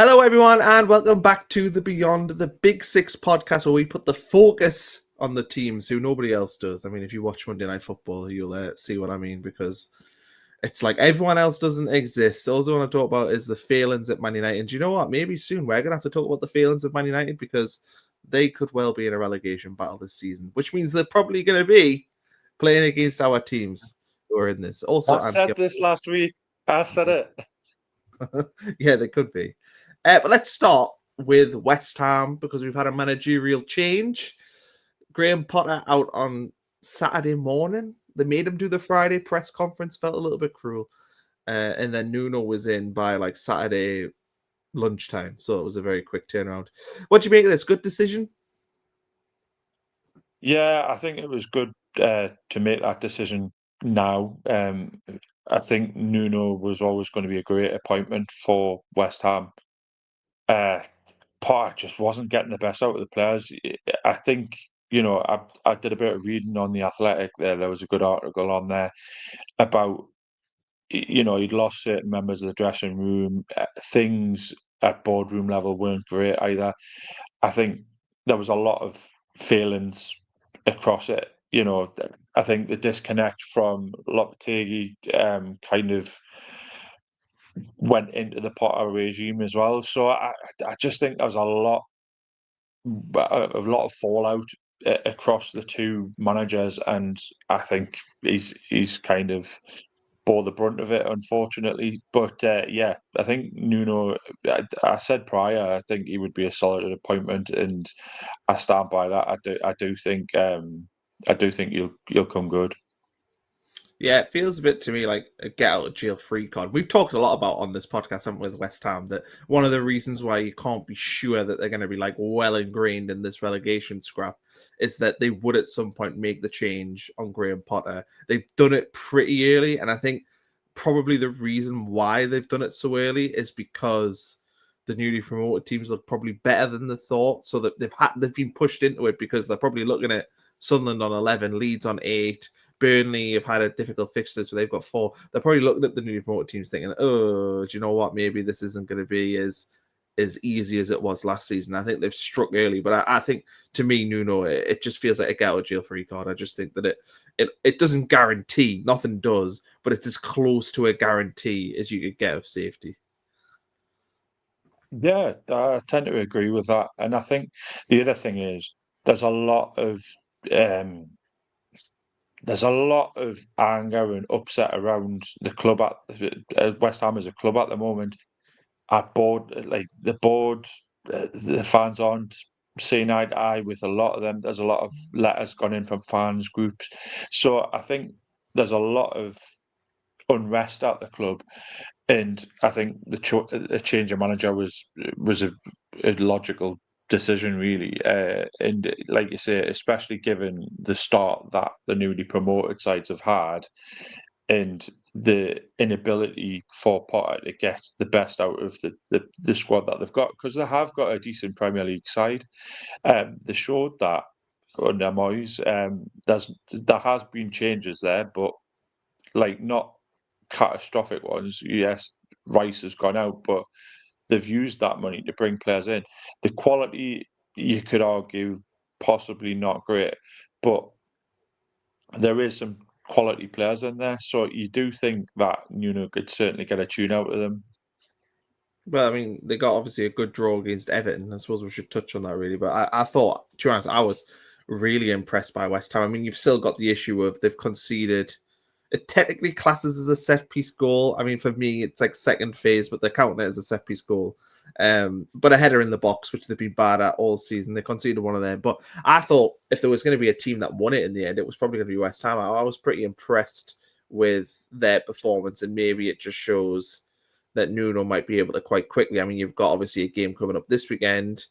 Hello, everyone, and welcome back to the Beyond the Big Six podcast, where we put the focus on the teams who nobody else does. I mean, if you watch Monday Night Football, you'll see what I mean, because it's like everyone else doesn't exist. All I want to talk about is the failings at Man United. And do you know what? Maybe soon we're going to have to talk about the failings of Man United, because they could well be in a relegation battle this season, which means they're probably going to be playing against our teams who are in this. Also, I said this last week. I said it. Yeah, they could be. But let's start with West Ham, because we've had a managerial change. Graham Potter out on Saturday morning. They made him do the Friday press conference. Felt a little bit cruel. And then Nuno was in by like Saturday lunchtime. So it was a very quick turnaround. What do you make of this? Good decision? Yeah, I think it was good to make that decision now. I think Nuno was always going to be a great appointment for West Ham. Potter just wasn't getting the best out of the players. I think, I did a bit of reading on The Athletic there. There was a good article on there about, he'd lost certain members of the dressing room. Things at boardroom level weren't great either. I think there was a lot of feelings across it. I think the disconnect from Lopetegui kind of went into the Potter regime as well. So I just think there was a lot of fallout across the two managers, and I think he's kind of bore the brunt of it, unfortunately. But yeah, I think Nuno. I said prior, I think he would be a solid appointment, and I stand by that. I do think you'll come good. Yeah, it feels a bit to me like a get out of jail free card. We've talked a lot about on this podcast, haven't we, with West Ham, that one of the reasons why you can't be sure that they're going to be like well ingrained in this relegation scrap is that they would at some point make the change on Graham Potter. They've done it pretty early, and I think probably the reason why they've done it so early is because the newly promoted teams look probably better than they thought, so that they've been pushed into it, because they're probably looking at Sunderland on 11, Leeds on 8. Burnley have had a difficult fixtures, so they've got 4. They're probably looking at the newly promoted teams thinking, oh, do you know what? Maybe this isn't going to be as easy as it was last season. I think they've struck early, but I think, to me, Nuno, it just feels like a get out of jail free card. I just think that it doesn't guarantee, nothing does, but it's as close to a guarantee as you could get of safety. Yeah, I tend to agree with that, and I think the other thing is there's a lot of um, there's a lot of anger and upset around the club at West Ham as a club at the moment. At board, like the board, the fans aren't seeing eye to eye with a lot of them. There's a lot of letters gone in from fans groups, so I think there's a lot of unrest at the club, and I think the change of manager was a logical decision, really. And like you say, especially given the start that the newly promoted sides have had, and the inability for Potter to get the best out of the squad that they've got, because they have got a decent Premier League side. They showed that under Moyes. There has been changes there, but like not catastrophic ones. Yes, Rice has gone out, but they've used that money to bring players in. The quality, you could argue, possibly not great, but there is some quality players in there. So you do think that Nuno could certainly get a tune out of them. Well, I mean, they got obviously a good draw against Everton. I suppose we should touch on that, really. But I thought, to be honest, I was really impressed by West Ham. I mean, you've still got the issue of they've conceded. It technically classes as a set piece goal. I mean, for me, it's like second phase, but they're counting it as a set piece goal. But a header in the box, which they've been bad at all season. They conceded one of them. But I thought if there was going to be a team that won it in the end, it was probably going to be West Ham. I was pretty impressed with their performance, and maybe it just shows that Nuno might be able to quite quickly. I mean, you've got obviously a game coming up this weekend,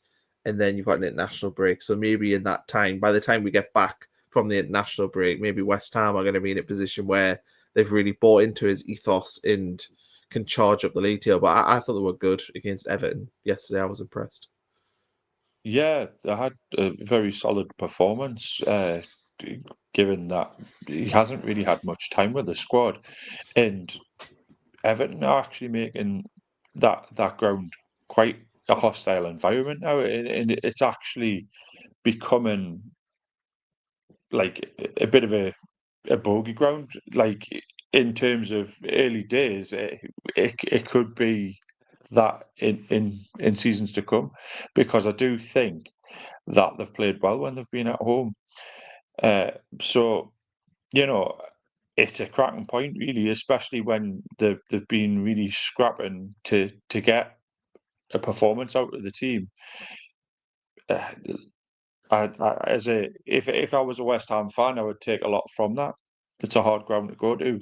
and then you've got an international break. So maybe in that time, by the time we get back from the international break, maybe West Ham are going to be in a position where they've really bought into his ethos and can charge up the league table. But I thought they were good against Everton yesterday. I was impressed. Yeah, they had a very solid performance, given that he hasn't really had much time with the squad. And Everton are actually making that ground quite a hostile environment now, and it's actually becoming like a bit of a bogey ground. Like in terms of early days, it could be that in seasons to come, because I do think that they've played well when they've been at home. So you know, it's a cracking point, really, especially when they've been really scrapping to get a performance out of the team. Uh, if I was a West Ham fan, I would take a lot from that. It's a hard ground to go to.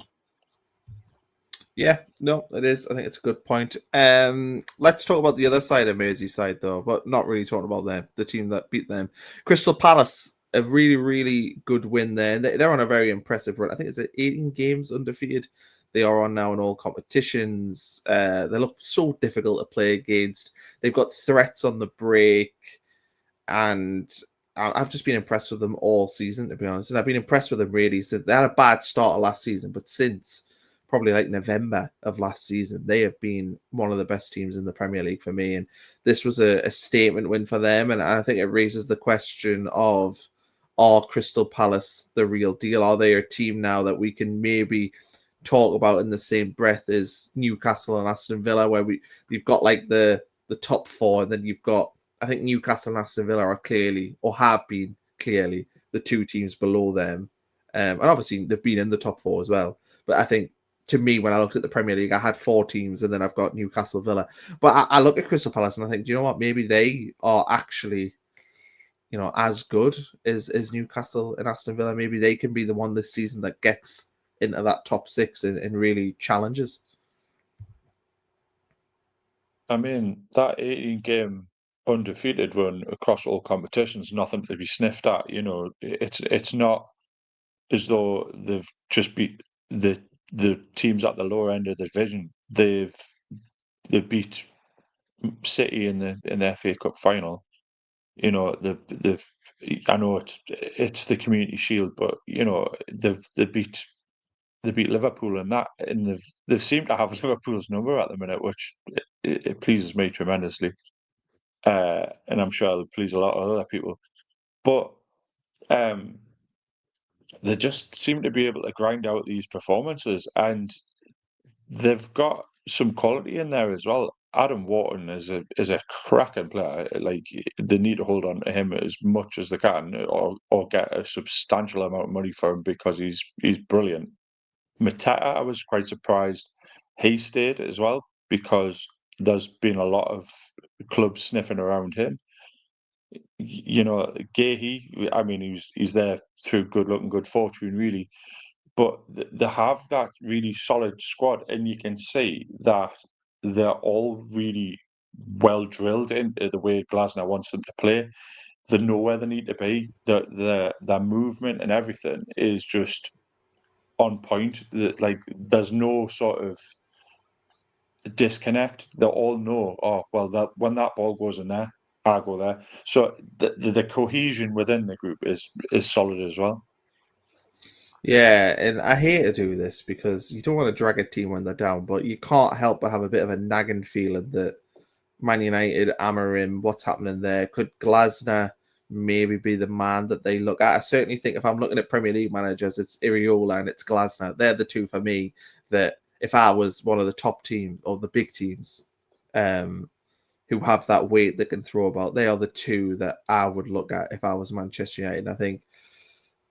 Yeah, no, it is. I think it's a good point. Let's talk about the other side of Merseyside, though, but not really talking about them, the team that beat them. Crystal Palace, a really, really good win there. And they're on a very impressive run. I think it's 18 games undefeated. They are on now in all competitions. They look so difficult to play against. They've got threats on the break, and I've just been impressed with them all season, to be honest. And I've been impressed with them really since they had a bad start last season, but since probably like November of last season, they have been one of the best teams in the Premier League for me. And this was a statement win for them. And I think it raises the question of, are Crystal Palace the real deal? Are they a team now that we can maybe talk about in the same breath as Newcastle and Aston Villa, where we've got like the top four, and then you've got, I think Newcastle and Aston Villa are clearly, or have been clearly, the two teams below them. And obviously they've been in the top four as well. But I think, to me, when I looked at the Premier League, I had four teams, and then I've got Newcastle, Villa. But I look at Crystal Palace and I think, do you know what? Maybe they are actually, as good as Newcastle and Aston Villa. Maybe they can be the one this season that gets into that top six and really challenges. I mean, that 18-game undefeated run across all competitions, nothing to be sniffed at. It's not as though they've just beat the teams at the lower end of the division. They've beat City in the FA Cup final. They've I know it's the Community Shield, but they beat Liverpool in that, and they've seemed to have Liverpool's number at the minute, which it pleases me tremendously, and I'm sure it'll please a lot of other people. But um, they just seem to be able to grind out these performances, and they've got some quality in there as well. Adam Wharton is a cracking player. Like, they need to hold on to him as much as they can, or get a substantial amount of money for him, because he's brilliant. Mateta, I was quite surprised he stayed as well, because there's been a lot of clubs sniffing around him. Gahey, I mean, he's there through good luck and good fortune, really. But they have that really solid squad, and you can see that they're all really well drilled into the way Glasner wants them to play. They know where they need to be. Their movement and everything is just on point. Like, there's no sort of disconnect. They all know, oh well, that when that ball goes in there, I go there. So the cohesion within the group is solid as well. Yeah, and I hate to do this because you don't want to drag a team when they're down, but you can't help but have a bit of a nagging feeling that Man United, Amarim, what's happening there? Could Glasner maybe be the man that they look at? I certainly think if I'm looking at Premier League managers, it's Iriola and it's Glasner. They're the two for me that if I was one of the top team or the big teams who have that weight that can throw about, they are the two that I would look at if I was Manchester United. And I think,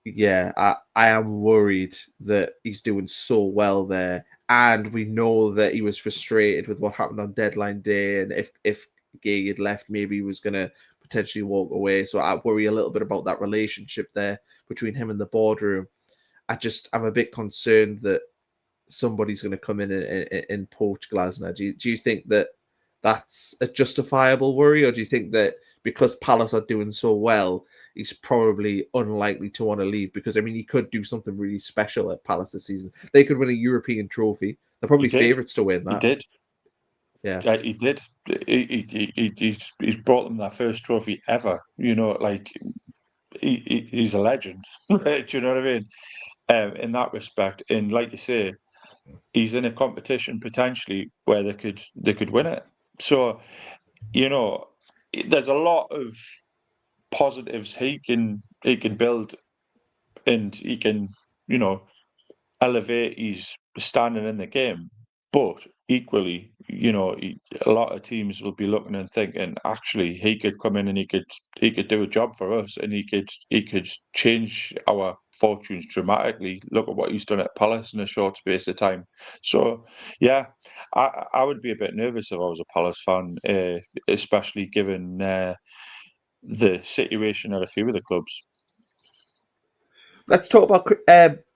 yeah, I am worried that he's doing so well there. And we know that he was frustrated with what happened on deadline day. And if Gay had left, maybe he was going to potentially walk away. So I worry a little bit about that relationship there between him and the boardroom. I'm a bit concerned that somebody's going to come in and poach Glasner. Do you think that that's a justifiable worry, or do you think that because Palace are doing so well, he's probably unlikely to want to leave? Because I mean, he could do something really special at Palace this season. They could win a European trophy. They're He probably did. favourites to win He that. did. Yeah, He did. He's brought them their first trophy ever. Like, he's a legend. Do you know what I mean? In that respect, and like you say, he's in a competition potentially where they could win it. So you know, there's a lot of positives he can build, and he can, you know, elevate his standing in the game. But equally, a lot of teams will be looking and thinking, actually, he could come in and he could do a job for us, and he could change our fortunes dramatically. Look at what he's done at Palace in a short space of time. So, yeah, I would be a bit nervous if I was a Palace fan, especially given the situation at a few of the clubs. Let's talk about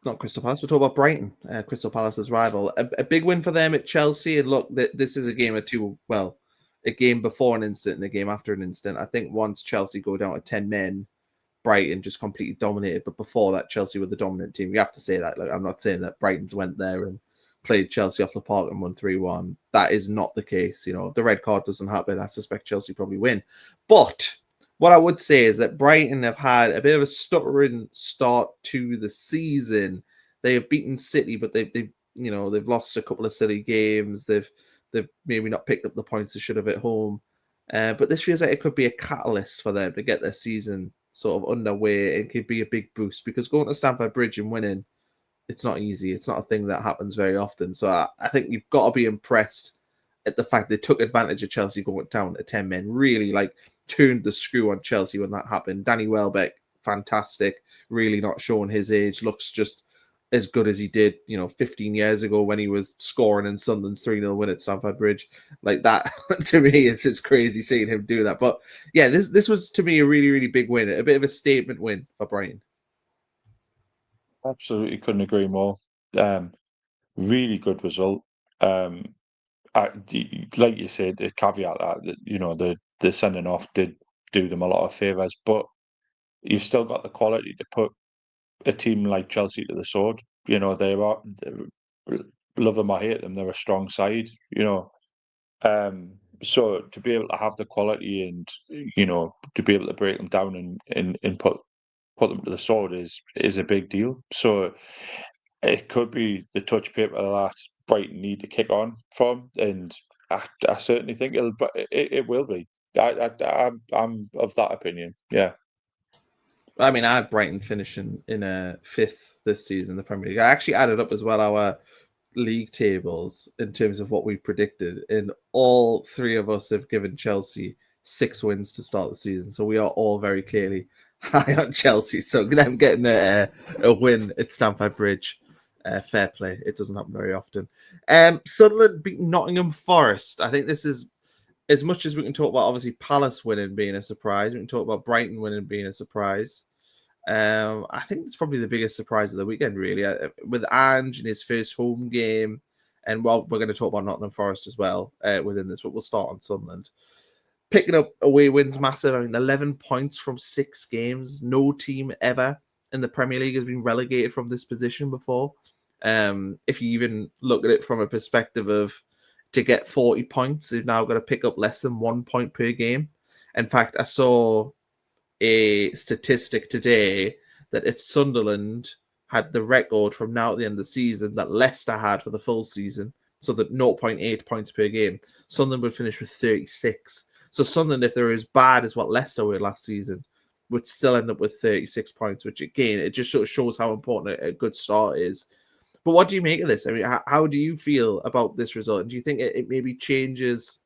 not Crystal Palace. We'll talk about Brighton, Crystal Palace's rival. A big win for them at Chelsea. And look, this is a game of two. Well, a game before an incident and a game after an incident. I think once Chelsea go down to 10 men, Brighton just completely dominated. But before that, Chelsea were the dominant team. You have to say that. Like, I'm not saying that Brighton's went there and played Chelsea off the park and won 3-1. That is not the case. You know, if the red card doesn't happen, I suspect Chelsea probably win. But what I would say is that Brighton have had a bit of a stuttering start to the season. They have beaten City, but they've lost a couple of silly games. They've maybe not picked up the points they should have at home. But this feels like it could be a catalyst for them to get their season sort of underway and could be a big boost, because going to Stamford Bridge and winning, it's not easy. It's not a thing that happens very often. So I think you've got to be impressed at the fact they took advantage of Chelsea going down to 10 men, really like turned the screw on Chelsea when that happened. Danny Welbeck, fantastic, really not showing his age, looks just as good as he did, 15 years ago when he was scoring in Sunderland's 3-0 win at Stamford Bridge. Like that, to me, it's just crazy seeing him do that. But yeah, this was, to me, a really, really big win, a bit of a statement win for Brighton. Absolutely couldn't agree more. Um, Really good result. Um, like you said, the caveat that the sending off did do them a lot of favours, but you've still got the quality to put a team like Chelsea to the sword. Love them or hate them, they're a strong side. So to be able to have the quality and to be able to break them down and put them to the sword is a big deal. So it could be the touch paper that Brighton need to kick on from, and I certainly think it will be. I'm of that opinion. Yeah. I mean, I had Brighton finishing in a fifth this season in the Premier League. I actually added up as well our league tables in terms of what we've predicted, and all three of us have given Chelsea 6 wins to start the season. So we are all very clearly high on Chelsea. So them getting a win at Stamford Bridge, fair play. It doesn't happen very often. Sunderland beat Nottingham Forest. I think this is, as much as we can talk about obviously Palace winning being a surprise, we can talk about Brighton winning being a surprise. I think it's probably the biggest surprise of the weekend, really, with Ange in his first home game. And well, we're going to talk about Nottingham Forest as well within this, but we'll start on Sunderland. Picking up away wins massive. I mean, 11 points from 6 games. No team ever in the Premier League has been relegated from this position before. If you even look at it from a perspective of, to get 40 points, they've now got to pick up less than 1 point per game. In fact, I saw a statistic today that if Sunderland had the record from now at the end of the season that Leicester had for the full season, so that 0.8 points per game, Sunderland would finish with 36. So Sunderland, if they're as bad as what Leicester were last season, would still end up with 36 points, which again, it just sort of shows how important a good start is. But what do you make of this? I mean, how do you feel about this result? And do you think it maybe changes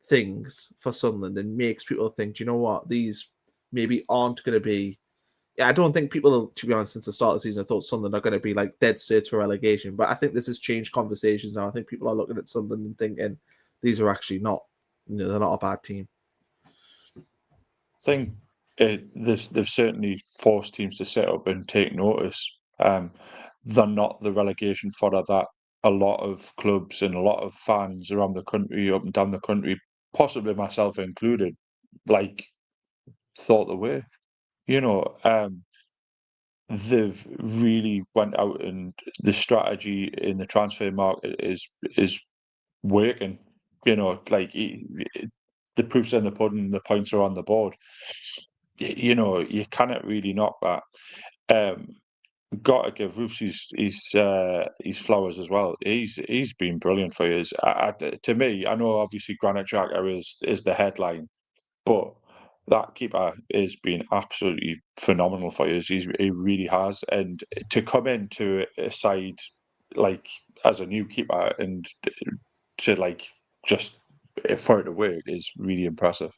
things for Sunderland and makes people think, do you know what, these maybe aren't going to be. Yeah, I don't think people, to be honest, since the start of the season, I thought Sunderland are going to be like dead set for relegation. But I think this has changed conversations now. I think people are looking at Sunderland and thinking these are actually not, they're not a bad team. I think they've certainly forced teams to set up and take notice. They're not the relegation fodder that a lot of clubs and a lot of fans around the country, up and down the country, possibly myself included, like thought they were. They've really went out, and the strategy in the transfer market is working. The proof's in the pudding, the points are on the board. You cannot really knock that. got to give Roofs his flowers as well. He's been brilliant for years. To me, I know obviously Granit Xhaka is the headline, but that keeper has been absolutely phenomenal for years. He really has, and to come into a side like as a new keeper and to like just for it to work is really impressive.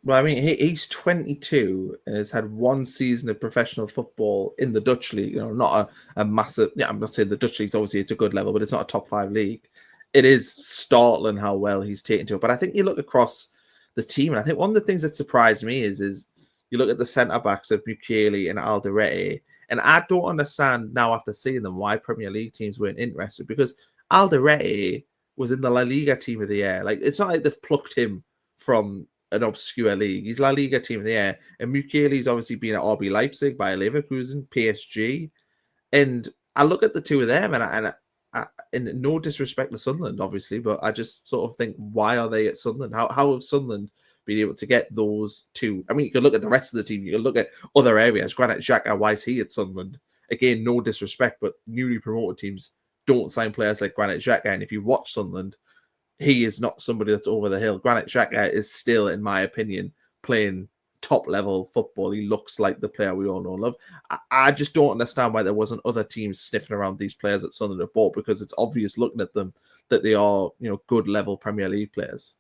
Well, I mean, he's 22 and has had one season of professional football in the Dutch league. Not a massive. Yeah, I'm not saying the Dutch league's obviously it's a good level, but it's not a top 5 league. It is startling how well he's taken to it. But I think you look across the team, and I think one of the things that surprised me is you look at the centre backs of Bukele and Alderete, and I don't understand now after seeing them why Premier League teams weren't interested, because Alderete was in the La Liga team of the year. Like, it's not like they've plucked him from an obscure league. He's La Liga team of the year. And Mukele's obviously been at RB Leipzig, Bayer Leverkusen, PSG. And I look at the two of them, and no disrespect to Sunderland, obviously, but I just sort of think, why are they at Sunderland? How have Sunderland been able to get those two? I mean, you could look at the rest of the team. You could look at other areas. Granit Xhaka, why is he at Sunderland? Again, no disrespect, but newly promoted teams don't sign players like Granit Xhaka. And if you watch Sunderland, he is not somebody that's over the hill. Granit Xhaka is still, in my opinion, playing top level football. He looks like the player we all know and love. I just don't understand why there wasn't other teams sniffing around these players at Sunderland have bought, because it's obvious looking at them that they are, good level Premier League players.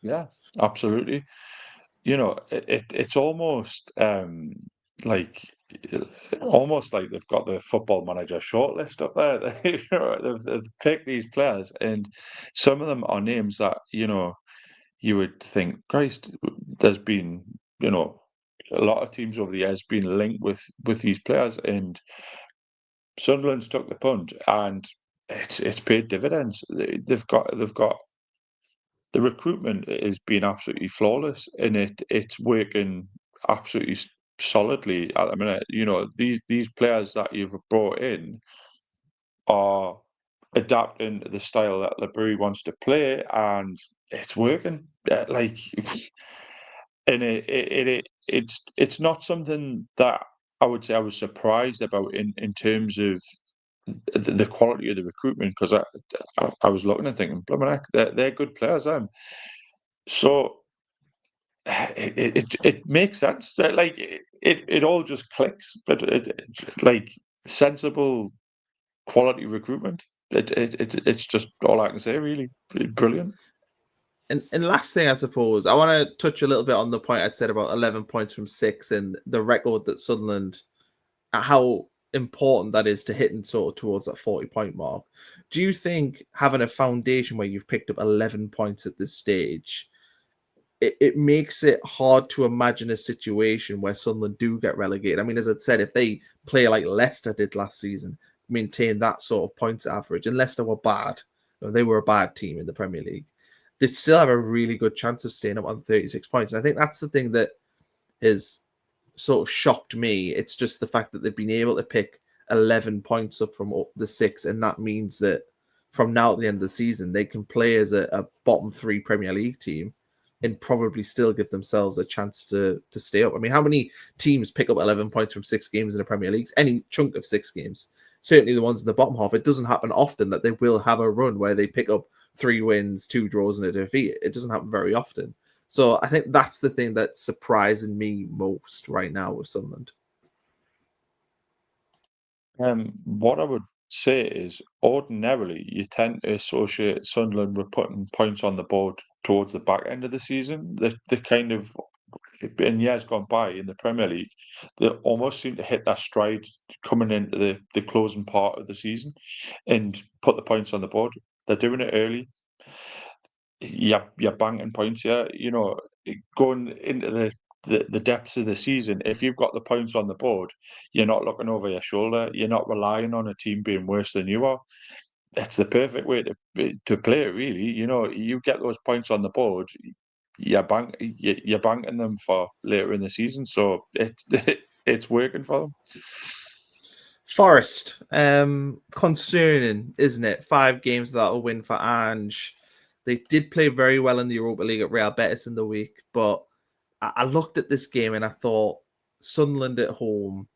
Yeah, absolutely. It's almost like almost like they've got the football manager shortlist up there. They've picked these players, and some of them are names that you would think, Christ, there's been a lot of teams over the years been linked with these players, and Sunderland's took the punt, and it's paid dividends. They've got the recruitment has been absolutely flawless, and it's working absolutely solidly at the minute. These players that you've brought in are adapting to the style that LeBury wants to play, and it's working. And it's not something that I would say I was surprised about in terms of the quality of the recruitment, because I was looking and thinking, blimey heck, they're good players, so it makes sense. Like it all just clicks, but like sensible quality recruitment. It's just all I can say. Really, brilliant. And last thing, I suppose, I want to touch a little bit on the point I'd said about 11 points from 6 and the record that Sunderland, how important that is to hitting sort of towards that 40-point mark. Do you think having a foundation where you've picked up 11 points at this stage, it makes it hard to imagine a situation where Sunderland do get relegated? I mean, as I said, if they play like Leicester did last season, maintain that sort of points average, and Leicester were bad, they were a bad team in the Premier League, they'd still have a really good chance of staying up on 36 points. And I think that's the thing that has sort of shocked me. It's just the fact that they've been able to pick 11 points up from the 6, and that means that from now at the end of the season, they can play as a bottom 3 Premier League team and probably still give themselves a chance to stay up. I mean, how many teams pick up 11 points from 6 games in the Premier League? Any chunk of 6 games. Certainly the ones in the bottom half. It doesn't happen often that they will have a run where they pick up 3 wins, 2 draws, and a defeat. It doesn't happen very often. So I think that's the thing that's surprising me most right now with Sunderland. What I would say is ordinarily you tend to associate Sunderland with putting points on the board towards the back end of the season. The kind of in years gone by in the Premier League, they almost seem to hit that stride coming into the closing part of the season and put the points on the board. They're doing it early. You're banging points here. Going into the depths of the season, if you've got the points on the board, you're not looking over your shoulder. You're not relying on a team being worse than you are. It's the perfect way to play it, really. You get those points on the board, you're banking them for later in the season. So it's working for them. Forest, concerning, isn't it? 5 games without a win for Ange. They did play very well in the Europa League at Real Betis in the week, but I looked at this game and I thought Sunderland at home,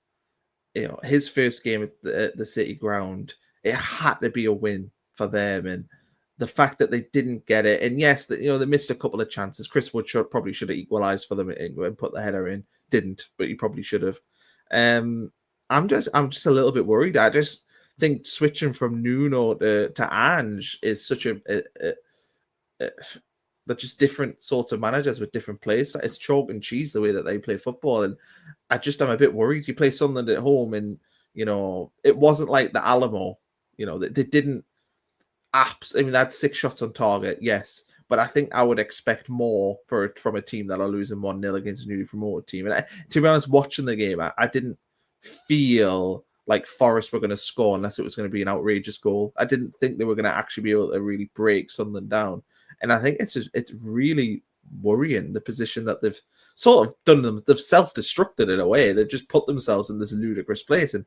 his first game at the City Ground, it had to be a win for them. And the fact that they didn't get it, and yes, that they missed a couple of chances. Chris Wood probably should have equalised for them and put the header in. Didn't, but he probably should have. I'm just a little bit worried. I just think switching from Nuno to Ange is such they're just different sorts of managers with different players. It's chalk and cheese the way that they play football, and I'm a bit worried. You play Sunderland at home, and it wasn't like the Alamo. They didn't. They had 6 shots on target, yes, but I think I would expect more from a team that are losing 1-0 against a newly promoted team. And to be honest, watching the game, I didn't feel like Forest were going to score unless it was going to be an outrageous goal. I didn't think they were going to actually be able to really break Sunderland down. And I think it's really worrying, the position that they've sort of done them. They've self-destructed in a way. They've just put themselves in this ludicrous place. And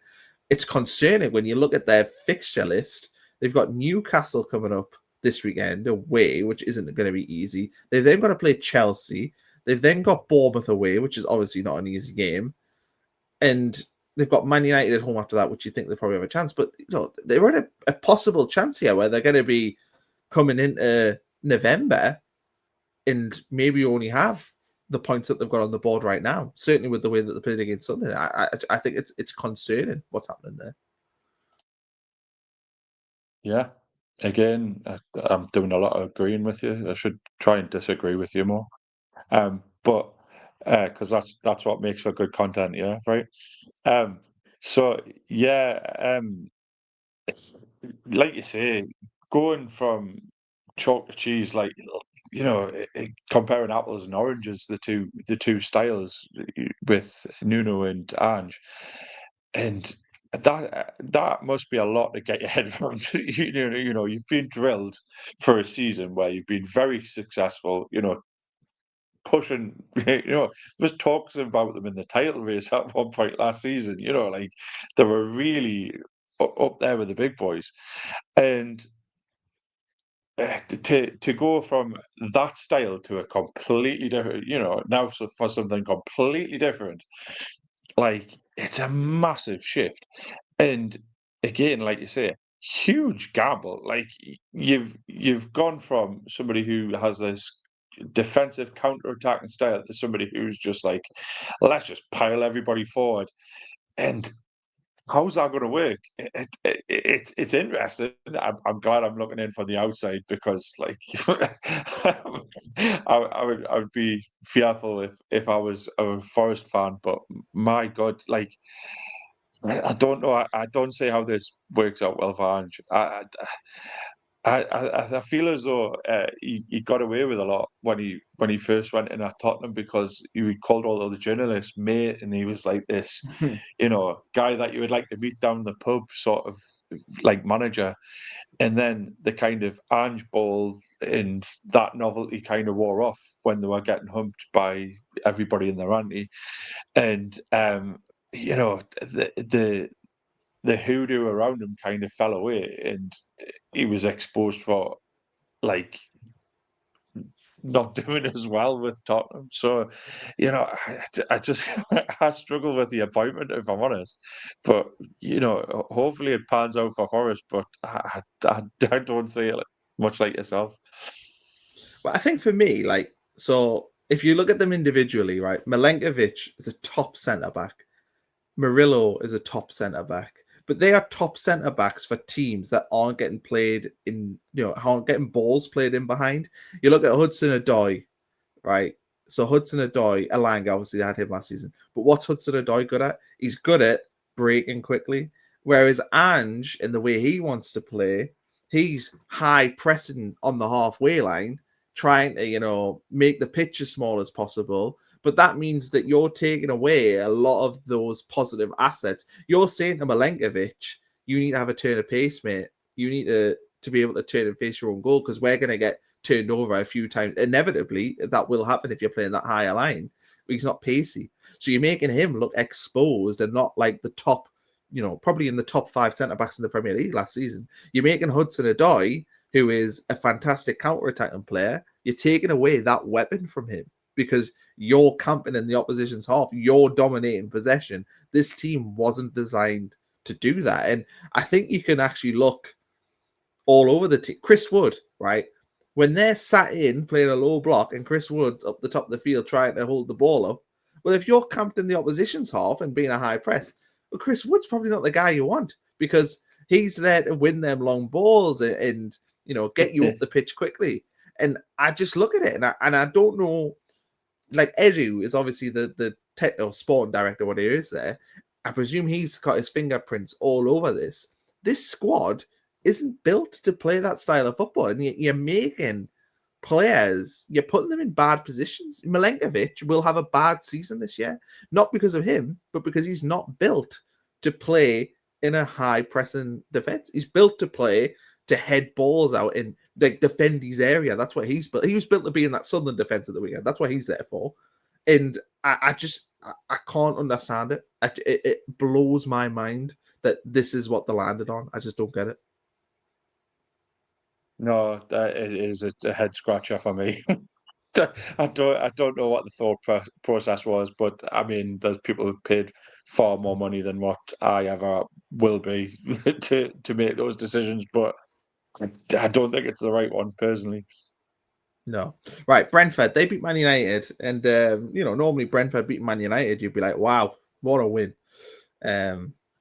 it's concerning when you look at their fixture list. They've got Newcastle coming up this weekend away, which isn't going to be easy. They've then got to play Chelsea. They've then got Bournemouth away, which is obviously not an easy game. And they've got Man United at home after that, which you think they probably have a chance. But they're in a possible chance here where they're going to be coming into November and maybe only have the points that they've got on the board right now. Certainly with the way that they played against Sunderland, I think it's concerning what's happening there. Yeah. Again, I'm doing a lot of agreeing with you. I should try and disagree with you more. But because that's what makes for good content, yeah, right? So yeah, like you say, going from chalk to cheese, like comparing apples and oranges, the two styles with Nuno and Ange, and that must be a lot to get your head around. You've been drilled for a season where you've been very successful. Pushing. There was talks about them in the title race at one point last season. Like they were really up there with the big boys, and to go from that style to a completely different, now for something completely different, like it's a massive shift. And again, like you say, huge gamble. Like you've gone from somebody who has this defensive counter-attacking style to somebody who's just like, let's just pile everybody forward. And how's that going to work? It's interesting. I'm glad I'm looking in from the outside because, like, I would be fearful if I was a Forest fan. But my God, like, I don't know. I don't see how this works out well for Ange. I feel as though he got away with a lot when he first went in at Tottenham because he called all the journalists mate, and he was like this, guy that you would like to meet down the pub, sort of like manager. And then the kind of Ange ball and that novelty kind of wore off when they were getting humped by everybody in their ante, and the hoodoo around him kind of fell away, and he was exposed for like not doing as well with Tottenham. So, I just I struggle with the appointment if I'm honest. But hopefully it pans out for Forest. But I don't see it much like yourself. But I think for me, so if you look at them individually, right, Milenkovic is a top centre back. Murillo is a top centre back. But they are top centre backs for teams that aren't getting played in, aren't getting balls played in behind. You look at Hudson-Odoi, right? So Hudson-Odoi, Elanga, obviously they had him last season. But what's Hudson-Odoi good at? He's good at breaking quickly. Whereas Ange, in the way he wants to play, he's high pressing on the halfway line, trying to, make the pitch as small as possible. But that means that you're taking away a lot of those positive assets. You're saying to Milenkovic, you need to have a turn of pace, mate. You need to be able to turn and face your own goal because we're going to get turned over a few times. Inevitably, that will happen if you're playing that higher line. But he's not pacey. So you're making him look exposed and not like the top, probably in the top 5 centre-backs in the Premier League last season. You're making Hudson-Odoi, who is a fantastic counter-attacking player, you're taking away that weapon from him. because you're camping in the opposition's half, you're dominating possession. This team wasn't designed to do that. And I think you can actually look all over the team. Chris Wood, right? When they're sat in playing a low block and Chris Wood's up the top of the field trying to hold the ball up, well, if you're camped in the opposition's half and being a high press, well, Chris Wood's probably not the guy you want, because he's there to win them long balls and get you up the pitch quickly. And I just look at it and I don't know, like Edu is obviously the techno sporting director, what he is there. I presume he's got his fingerprints all over this. This squad isn't built to play that style of football, and you're making players, you're putting them in bad positions. Milenkovic will have a bad season this year, not because of him, but because he's not built to play in a high pressing defense. He's built to play to head balls out and like defend his area. That's what he's built. He was built to be in that Sunderland defense at the weekend. That's what he's there for. And I can't understand it. It blows my mind that this is what they landed on. I just don't get it. No, it is a head scratcher for me. I don't know what the thought process was, but I mean, there's people who've paid far more money than what I ever will be to make those decisions, but I don't think it's the right one personally. No. Right, Brentford, they beat Man United, and normally Brentford beat Man United, you'd be like, wow, what a win.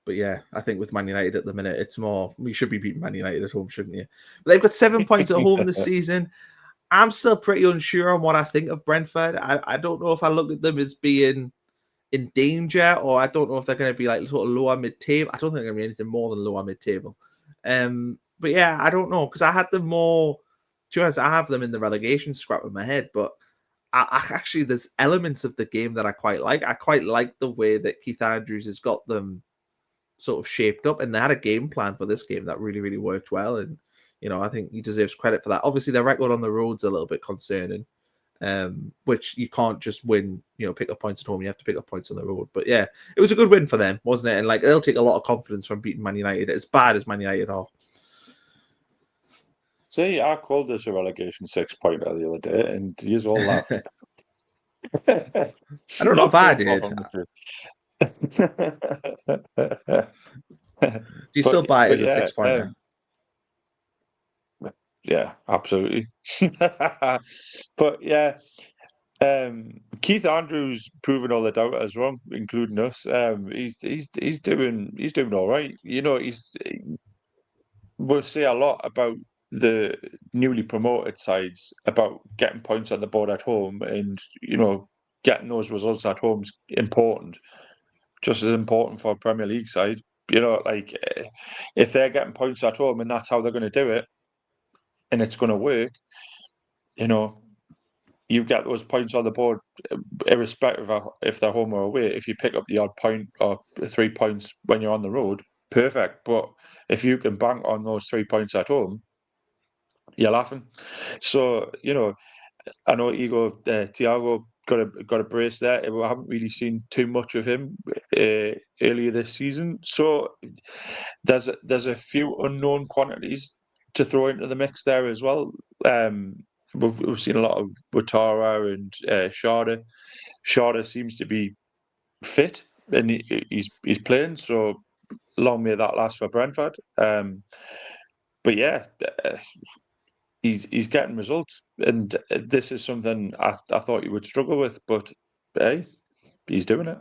But yeah, I think with Man United at the minute, it's more, we should be beating Man United at home, shouldn't you? But they've got 7 points at home this season. I'm still pretty unsure on what I think of Brentford. I don't know if I look at them as being in danger, or I don't know if they're going to be like sort of lower mid-table. I don't think they're going to be anything more than lower mid-table. But yeah, I don't know, because I had them more, to be honest, I have them in the relegation scrap in my head, but I actually, there's elements of the game that I quite like. I quite like the way that Keith Andrews has got them sort of shaped up, and they had a game plan for this game that really, really worked well. And I think he deserves credit for that. Obviously, their record on the road's a little bit concerning, which you can't just win, pick up points at home. You have to pick up points on the road. But yeah, it was a good win for them, wasn't it? And like, they'll take a lot of confidence from beating Man United, as bad as Man United are. See, I called this a relegation 6-pointer the other day, and you all laughed. I don't know if I did. Do you still buy it as a 6-pointer? Yeah, absolutely. But yeah, Keith Andrews proving all the doubters wrong, including us. He's doing all right. We'll say a lot about the newly promoted sides about getting points on the board at home, and getting those results at home is important, just as important for a Premier League side. Like if they're getting points at home and that's how they're going to do it, and it's going to work, you get those points on the board, irrespective of if they're home or away. If you pick up the odd point or 3 points when you're on the road, perfect. But if you can bank on those 3 points at home, you're laughing. So, I know Thiago got a brace there. We haven't really seen too much of him earlier this season. So there's a few unknown quantities to throw into the mix there as well. We've seen a lot of Ouattara and Sharda. Sharda seems to be fit and he's playing. So long may that last for Brentford. But yeah, he's getting results, and this is something I thought he would struggle with, but hey, he's doing it.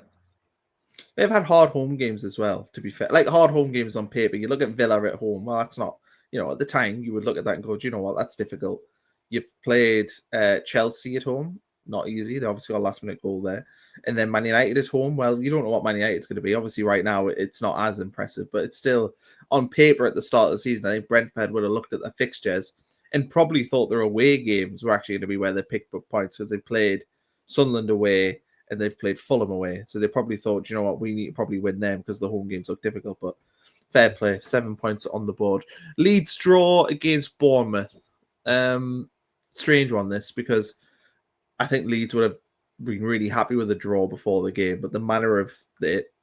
They've had hard home games as well, to be fair. Like, hard home games on paper. You look at Villa at home. Well, that's not, at the time, you would look at that and go, do you know what? That's difficult. You've played Chelsea at home. Not easy. They obviously got a last-minute goal there. And then Man United at home. Well, you don't know what Man United's going to be. Obviously, right now, it's not as impressive, but it's still, on paper at the start of the season, I think Brentford would have looked at the fixtures and probably thought their away games were actually going to be where they picked up points, because they played Sunderland away and they've played Fulham away. So they probably thought, you know what, we need to probably win them because the home games look difficult. But fair play, 7 points on the board. Leeds draw against Bournemouth. Strange one, this, because I think Leeds would have been really happy with the draw before the game, but the manner of it,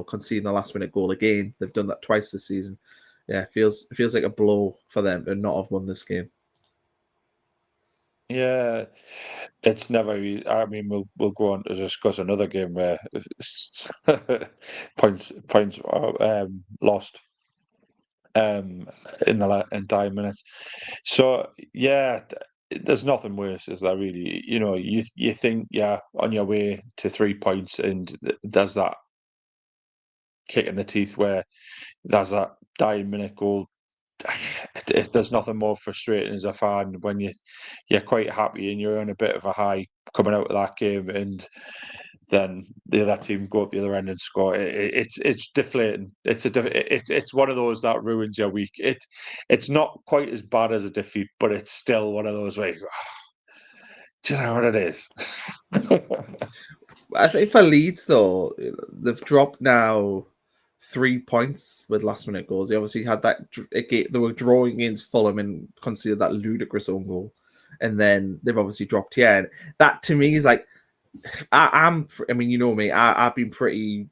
conceding a last-minute goal again, they've done that twice this season. Yeah, it feels like a blow for them to not have won this game. Yeah, it's never. I mean, we'll go on to discuss another game where points lost in the entire minutes. So yeah, there's nothing worse, is there really? You think on your way to 3 points, and there's that kick in the teeth where there's that dying minute goal. There's nothing more frustrating as a fan when you're quite happy and you're on a bit of a high coming out of that game, and then the other team go up the other end and score. It's deflating. It's one of those that ruins your week. It's not quite as bad as a defeat, but it's still one of those where you go, do you know what it is? I think for Leeds though, they've dropped now 3 points with last minute goals. They obviously had that they were drawing against Fulham and conceded that ludicrous own goal, and then they've obviously dropped here. And that to me is like I mean, you know me, I've been pretty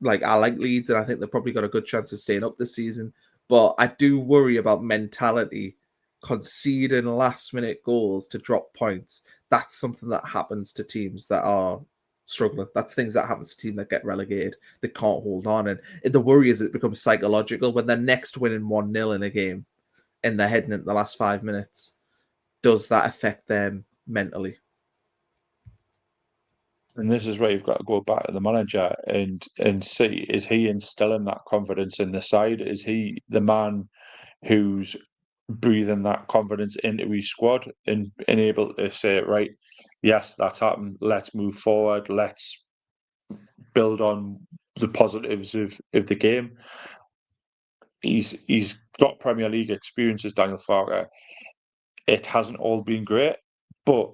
like I like Leeds, and I think they've probably got a good chance of staying up this season. But I do worry about mentality, conceding last minute goals to drop points. That's something that happens to teams that are struggling. That's things that happens to teams that get relegated. They can't hold on, and the worry is it becomes psychological when they're next winning 1-0 in a game and they're heading into the last 5 minutes. Does that affect them mentally? And this is where you've got to go back to the manager and see, is he instilling that confidence in the side? Is he the man who's breathing that confidence into his squad and able to say, right, yes, that's happened. Let's move forward. Let's build on the positives of the game. He's got Premier League experience as Daniel Farke. It hasn't all been great, but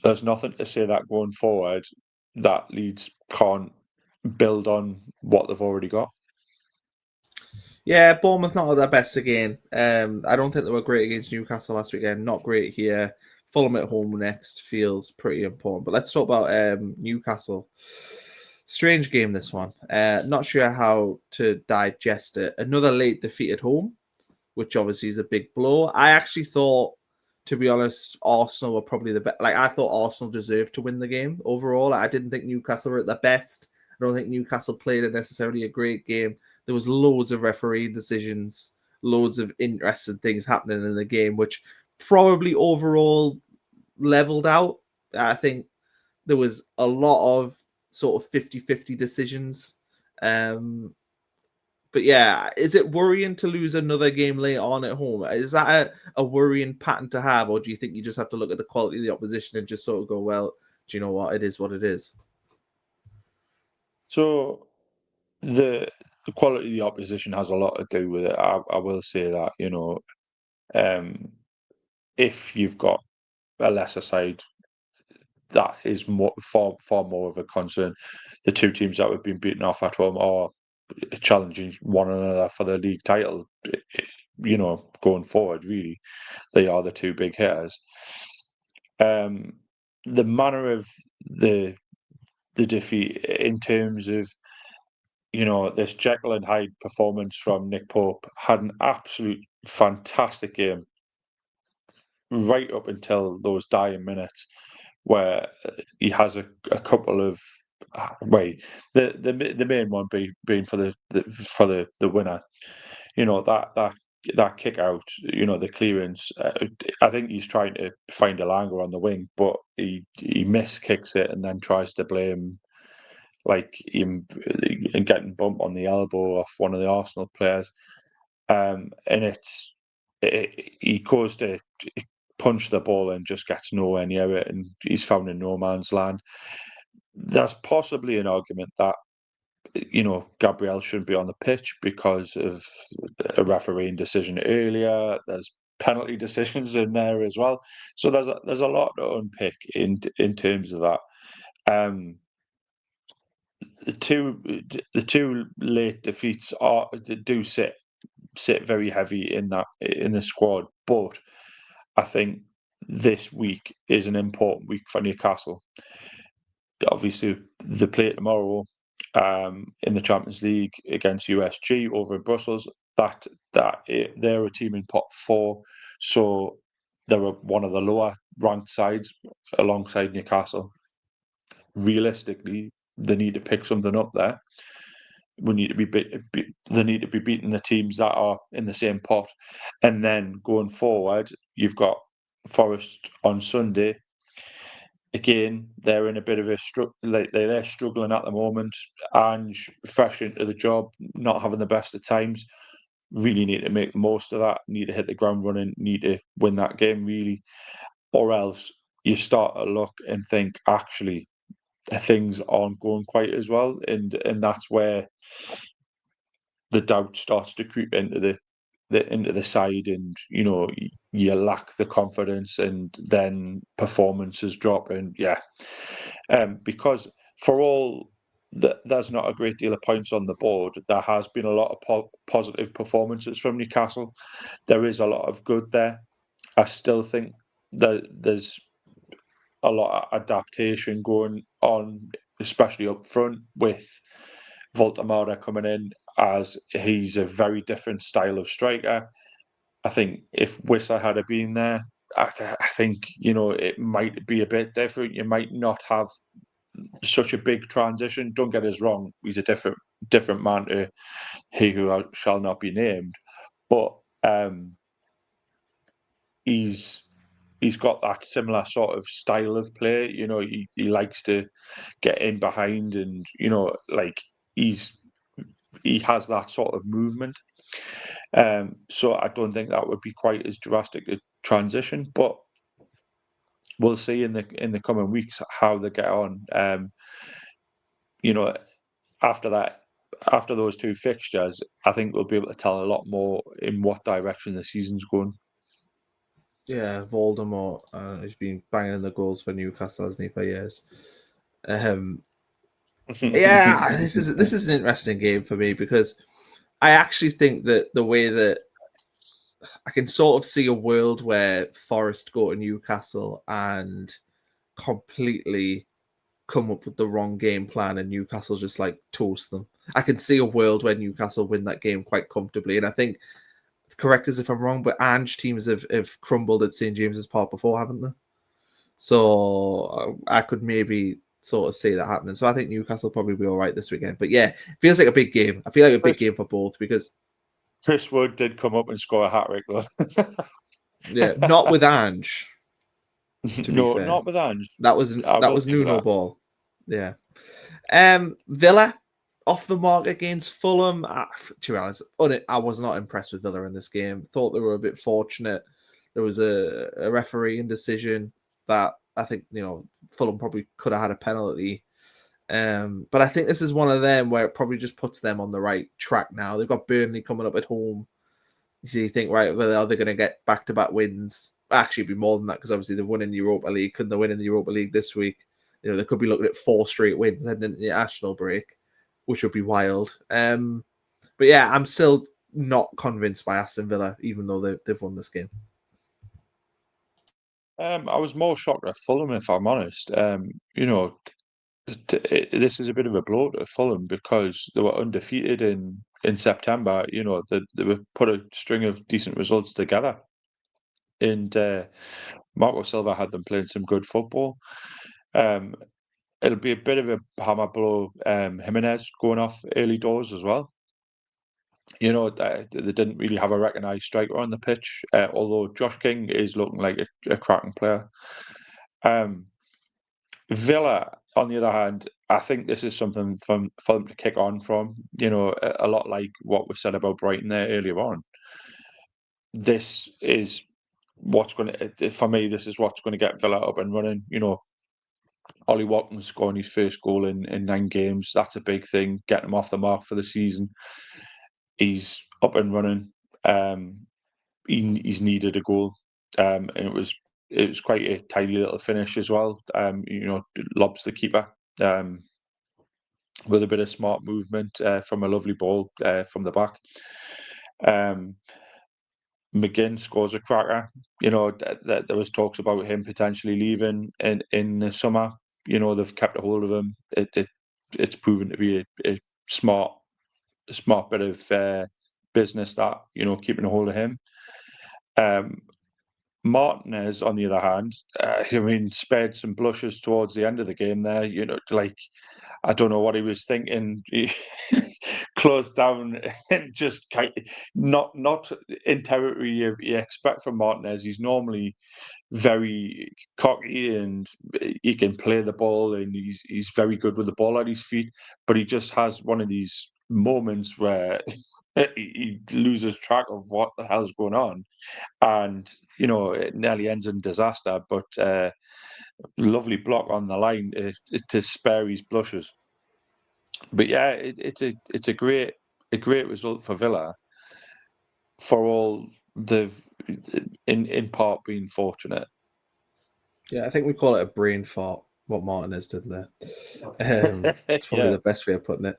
there's nothing to say that going forward that Leeds can't build on what they've already got. Yeah, Bournemouth not at their best again. I don't think they were great against Newcastle last weekend. Not great here. Fulham at home next feels pretty important. But let's talk about Newcastle. Strange game, this one. Not sure how to digest it. Another late defeat at home, which obviously is a big blow. I actually thought, to be honest, Arsenal were probably the best. Like, I thought Arsenal deserved to win the game overall. I didn't think Newcastle were at their best. I don't think Newcastle played necessarily a great game. There was loads of referee decisions, loads of interesting things happening in the game, which probably overall leveled out. I think there was a lot of sort of 50-50 decisions. But yeah, is it worrying to lose another game later on at home? Is that a worrying pattern to have, or do you think you just have to look at the quality of the opposition and just sort of go, well, do you know what? It is what it is. So the quality of the opposition has a lot to do with it. I will say that, um, if you've got a lesser side, that is far more of a concern. The two teams that have been beaten off at home are challenging one another for the league title. Going forward, really, they are the two big hitters. The manner of the defeat in terms of this Jekyll and Hyde performance from Nick Pope had an absolute fantastic game right up until those dying minutes where he has a couple of the main one being for the winner. That kick out, the clearance. I think he's trying to find a Elanga on the wing, but he miss kicks it and then tries to blame like him and getting bumped on the elbow off one of the Arsenal players. And he goes to punch the ball and just gets nowhere near it, and he's found in no man's land. There's possibly an argument that Gabriel shouldn't be on the pitch because of a refereeing decision earlier. There's penalty decisions in there as well, so there's a lot to unpick in terms of that. The two late defeats do sit very heavy in the squad, but I think this week is an important week for Newcastle. Obviously, they play tomorrow in the Champions League against USG over in Brussels. They're a team in pot 4, so they're one of the lower ranked sides. alongside Newcastle. Realistically, they need to pick something up there. We need to they need to be beating the teams that are in the same pot, and then going forward, you've got Forest on Sunday. Again, they're in a bit of a they're struggling at the moment. Ange, fresh into the job, not having the best of times. Really need to make the most of that. Need to hit the ground running. Need to win that game really, or else you start to look and think actually things aren't going quite as well, and that's where the doubt starts to creep into the side, and you lack the confidence, and then performances drop, and because for all that there's not a great deal of points on the board, there has been a lot of positive performances from Newcastle. There is a lot of good there. I still think that there's a lot of adaptation going on, especially up front with Voltamara coming in, as he's a very different style of striker. I think if Wissa had been there, I think it might be a bit different. You might not have such a big transition. Don't get us wrong; he's a different man to he who shall not be named, but he's got that similar sort of style of play. He likes to get in behind, and like he has that sort of movement. So I don't think that would be quite as drastic a transition, but we'll see in the coming weeks how they get on. You know, after those two fixtures, I think we'll be able to tell a lot more in what direction the season's going. Yeah, Voldemort has been banging the goals for Newcastle, hasn't he, for years? Yeah, this is an interesting game for me because I actually think that the way that I can sort of see a world where Forest go to Newcastle and completely come up with the wrong game plan and Newcastle just like toast them. I can see a world where Newcastle win that game quite comfortably. And I think, correct us if I'm wrong, but Ange teams have crumbled at St. James's Park before, haven't they? So I could maybe sort of see that happening. So I think Newcastle probably be all right this weekend. But yeah, it feels like a big game. I feel like a big game for both because Chris Wood did come up and score a hat-trick, though. yeah, not with Ange. To be No, fair, not with Ange. that was I will give you Nuno that. ball. Yeah. Villa off the mark against Fulham. To be honest, I was not impressed with Villa in this game. Thought they were a bit fortunate. There was a refereeing decision that I think Fulham probably could have had a penalty. But I think this is one of them where it probably just puts them on the right track now. They've got Burnley coming up at home. So you think, right, well, are they going to get back-to-back wins? Actually, it'd be more than that because obviously they've won in the Europa League. Couldn't they win in the Europa League this week? They could be looking at 4 straight wins heading into the national break, which would be wild. But yeah, I'm still not convinced by Aston Villa, even though they've won this game. I was more shocked at Fulham, if I'm honest. This is a bit of a blow to Fulham because they were undefeated in September. They were put a string of decent results together, and Marco Silva had them playing some good football. Um, it'll be a bit of a hammer blow. Jimenez going off early doors as well. They didn't really have a recognised striker on the pitch, although Josh King is looking like a cracking player. Villa, on the other hand, I think this is something for them to kick on from. A lot like what was said about Brighton there earlier on. This is what's going to, for me, this is what's going to get Villa up and running. Ollie Watkins scoring his first goal in 9 games. That's a big thing, getting him off the mark for the season. He's up and running. He's needed a goal, and it was quite a tidy little finish as well. Lobs the keeper with a bit of smart movement from a lovely ball from the back. McGinn scores a cracker. There was talks about him potentially leaving in the summer. They've kept a hold of him. It's proven to be a smart bit of business that keeping a hold of him. Martinez, on the other hand, spared some blushes towards the end of the game there. I don't know what he was thinking. He closed down and just not in territory you expect from Martinez. He's normally very cocky and he can play the ball and he's very good with the ball at his feet, but he just has one of these moments where he loses track of what the hell's going on, and it nearly ends in disaster. But lovely block on the line to spare his blushes. But yeah, it's a great result for Villa, for all they've in part been fortunate. Yeah, I think we call it a brain fart, what Martinez did there. It's probably Yeah. the best way of putting it.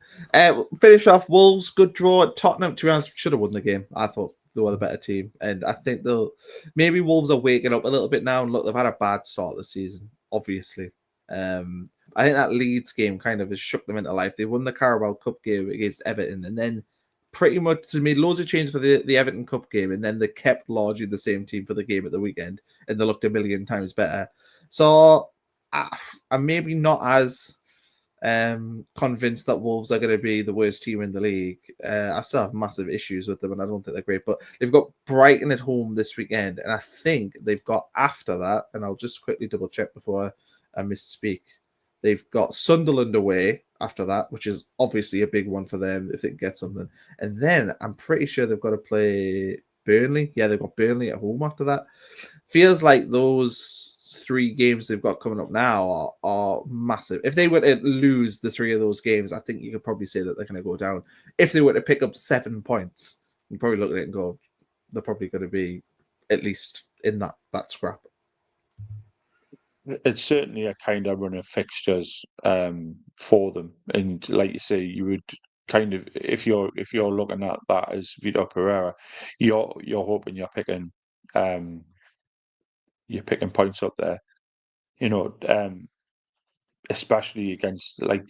Finish off, Wolves, good draw at Tottenham. To be honest, should have won the game. I thought they were the better team. And I think maybe Wolves are waking up a little bit now. And look, they've had a bad start of the season, obviously. I think that Leeds game kind of has shook them into life. They won the Carabao Cup game against Everton, and then pretty much they made loads of changes for the Everton Cup game, and then they kept largely the same team for the game at the weekend, and they looked a million times better. So I'm maybe not as convinced that Wolves are going to be the worst team in the league. I still have massive issues with them, and I don't think they're great. But they've got Brighton at home this weekend, and I think they've got after that, and I'll just quickly double check before I misspeak. They've got Sunderland away after that, which is obviously a big one for them if they can get something. And then I'm pretty sure they've got to play Burnley. Yeah, they've got Burnley at home after that. Feels like those 3 games they've got coming up now are massive. If they were to lose the 3 of those games, I think you could probably say that they're going to go down. If they were to pick up 7 points, you probably look at it and go, they're probably going to be at least in that scrap. It's certainly a kind of run of fixtures for them, and like you say, you would kind of, if you're looking at that as Vitor Pereira, you're hoping you're picking points up there, especially against like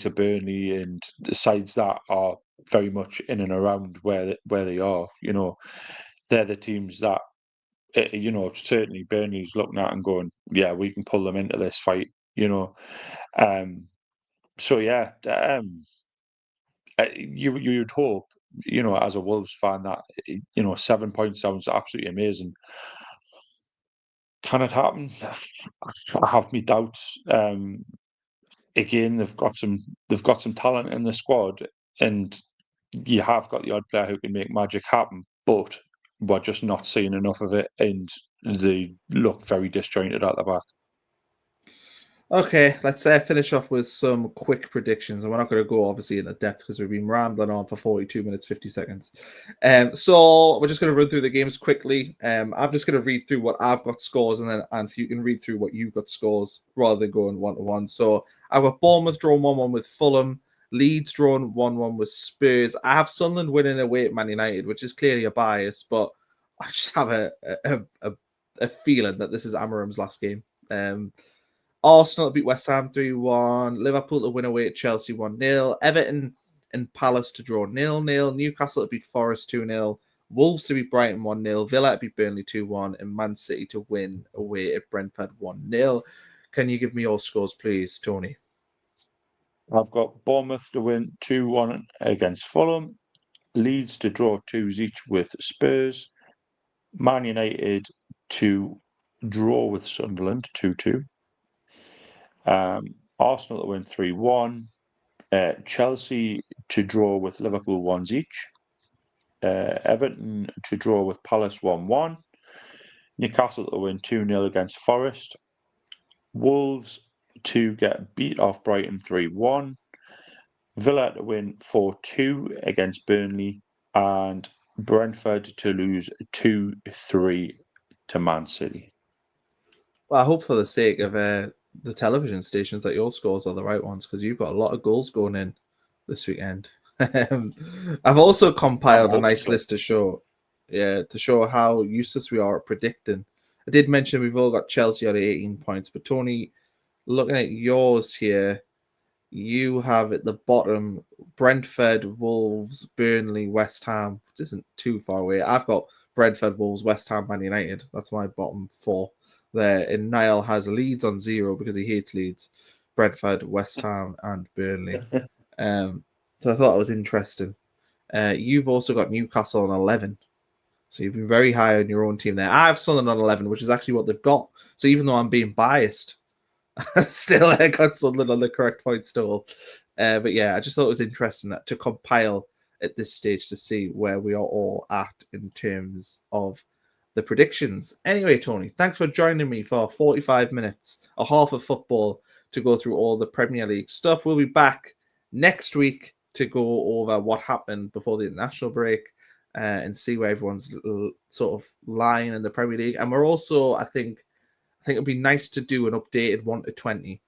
a Burnley and the sides that are very much in and around where they are. They're the teams that certainly Burnley's looking at and going, yeah, we can pull them into this fight. So yeah, you'd hope, as a Wolves fan, that 7 points sounds absolutely amazing. Can it happen? I have my doubts. Again, they've got some talent in the squad, and you have got the odd player who can make magic happen, but we're just not seeing enough of it, and they look very disjointed at the back. Okay, let's finish off with some quick predictions, and we're not going to go obviously into depth because we've been rambling on for 42 minutes 50 seconds. So we're just going to run through the games quickly. I'm just going to read through what I've got scores, and then Anthony, you can read through what you've got scores rather than going 1-1. So I've got Bournemouth drawn 1-1 with Fulham, Leeds drawn 1-1 with Spurs. I have Sunderland winning away at Man United, which is clearly a bias, but I just have a feeling that this is Amarim's last game. Arsenal beat West Ham 3-1. Liverpool to win away at Chelsea 1-0. Everton and Palace to draw 0-0. Newcastle to beat Forest 2-0. Wolves to beat Brighton 1-0. Villa to beat Burnley 2-1. And Man City to win away at Brentford 1-0. Can you give me your scores, please, Tony? I've got Bournemouth to win 2-1 against Fulham. Leeds to draw 2s each with Spurs. Man United to draw with Sunderland 2-2. Arsenal to win 3-1. Chelsea to draw with Liverpool 1s each. Everton to draw with Palace 1-1. Newcastle to win 2-0 against Forest. Wolves to get beat off Brighton 3-1. Villa to win 4-2 against Burnley. And Brentford to lose 2-3 to Man City. Well, I hope for the sake of the television stations that your scores are the right ones, because you've got a lot of goals going in this weekend. I've also compiled a nice list to show how useless we are at predicting. I did mention we've all got Chelsea at 18 points, but Tony, looking at yours here, you have at the bottom Brentford, Wolves, Burnley, West Ham, which isn't too far away. I've got Brentford, Wolves, West Ham, Man United. That's my bottom 4 there. And Niall has Leeds on 0 because he hates Leeds, Brentford, West Ham, and Burnley. So I thought it was interesting. You've also got Newcastle on 11. So you've been very high on your own team there. I have Sunderland on 11, which is actually what they've got. So even though I'm being biased, still I got Sunderland on the correct point still. But yeah, I just thought it was interesting to compile at this stage to see where we are all at in terms of the predictions. Anyway, Tony, thanks for joining me for 45 minutes, a half of football to go through all the Premier League stuff. We'll be back next week to go over what happened before the international break and see where everyone's sort of lying in the Premier League. And we're also, I think it'd be nice to do an updated 1 to 20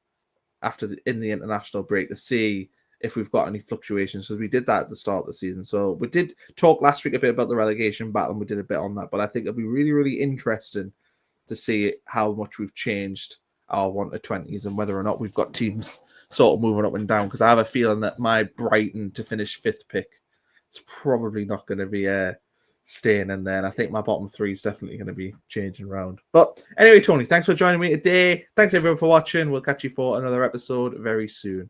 in the international break to see if we've got any fluctuations. So we did that at the start of the season. So we did talk last week a bit about the relegation battle, and we did a bit on that. But I think it'll be really, really interesting to see how much we've changed our 1 to 20s and whether or not we've got teams sort of moving up and down. Because I have a feeling that my Brighton to finish 5th pick is probably not going to be staying in there. And I think my bottom 3 is definitely going to be changing around. But anyway, Tony, thanks for joining me today. Thanks everyone for watching. We'll catch you for another episode very soon.